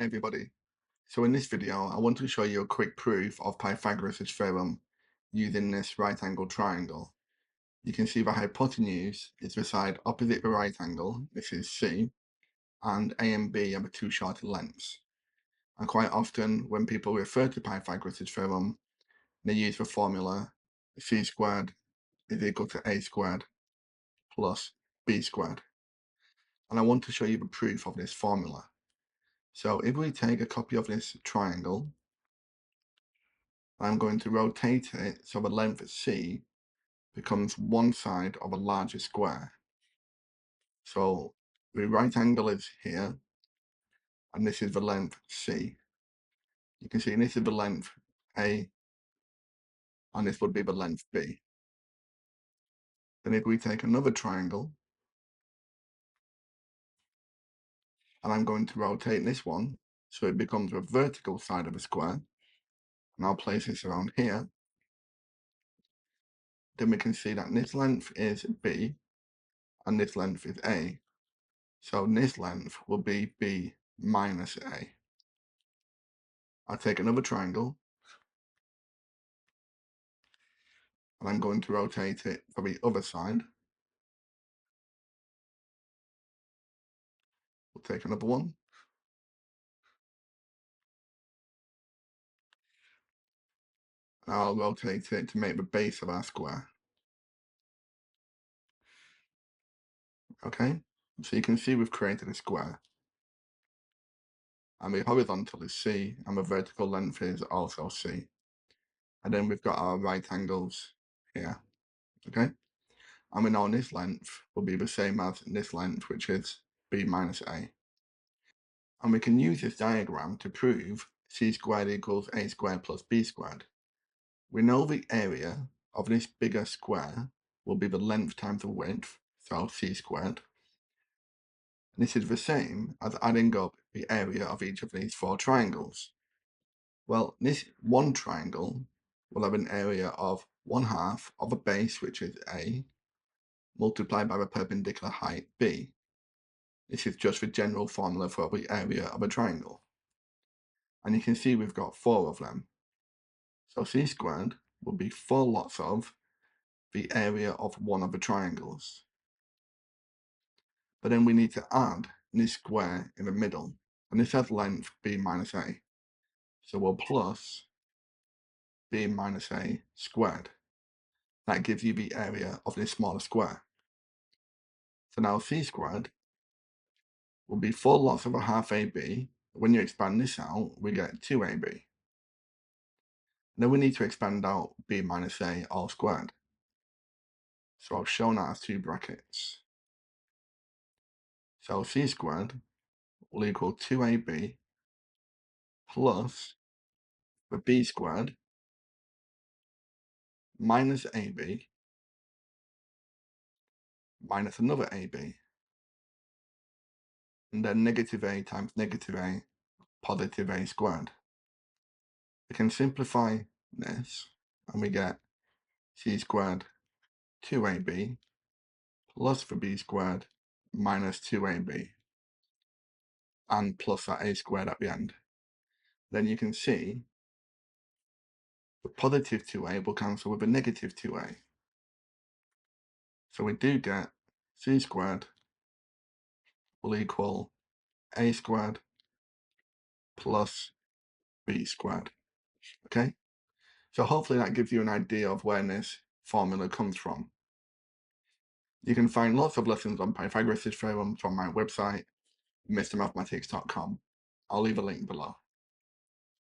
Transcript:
Hey everybody. So in this video, I want to show you a quick proof of Pythagoras' theorem using this right angle triangle. You can see the hypotenuse is the side opposite the right angle, this is C, and A and B are the two shorter lengths. And quite often when people refer to Pythagoras' theorem, they use the formula C squared is equal to A squared plus B squared. And I want to show you the proof of this formula. So if we take a copy of this triangle, I'm going to rotate it so the length C becomes one side of a larger square. So the right angle is here, and this is the length C. You can see this is the length A, and this would be the length B. Then if we take another triangle, and I'm going to rotate this one so it becomes the vertical side of a square, and I'll place this around here, then we can see that this length is B, and this length is A. So this length will be B minus A. I'll take another triangle, and I'm going to rotate it for the other side. We'll take another one. And I'll rotate it to make the base of our square. Okay, so you can see we've created a square. And the horizontal is C, and the vertical length is also C. And then we've got our right angles here. Okay, and we know this length will be the same as this length, which is B minus A. And we can use this diagram to prove C squared equals A squared plus B squared. We know the area of this bigger square will be the length times the width, so C squared. And this is the same as adding up the area of each of these four triangles. Well, this one triangle will have an area of 1/2 of a base, which is A, multiplied by the perpendicular height B. This is just the general formula for the area of a triangle. And you can see we've got 4 of them. So C squared will be 4 lots of the area of one of the triangles. But then we need to add this square in the middle, and this has length B minus A. So we'll plus B minus A squared. That gives you the area of this smaller square. So now C squared will be 4 lots of a half AB. When you expand this out, we get 2AB. Then we need to expand out B minus A all squared. So I've shown that as 2 brackets. So C squared will equal 2AB plus the B squared minus AB minus another AB. And then negative A times negative A, positive A squared. We can simplify this, and we get C squared 2AB plus the B squared minus 2AB, and plus that A squared at the end. Then you can see the positive 2A will cancel with a negative 2A. So we do get C squared will equal A squared plus B squared. Okay? So hopefully that gives you an idea of where this formula comes from. You can find lots of lessons on Pythagoras' theorem from my website, mrmathematics.com. I'll leave a link below.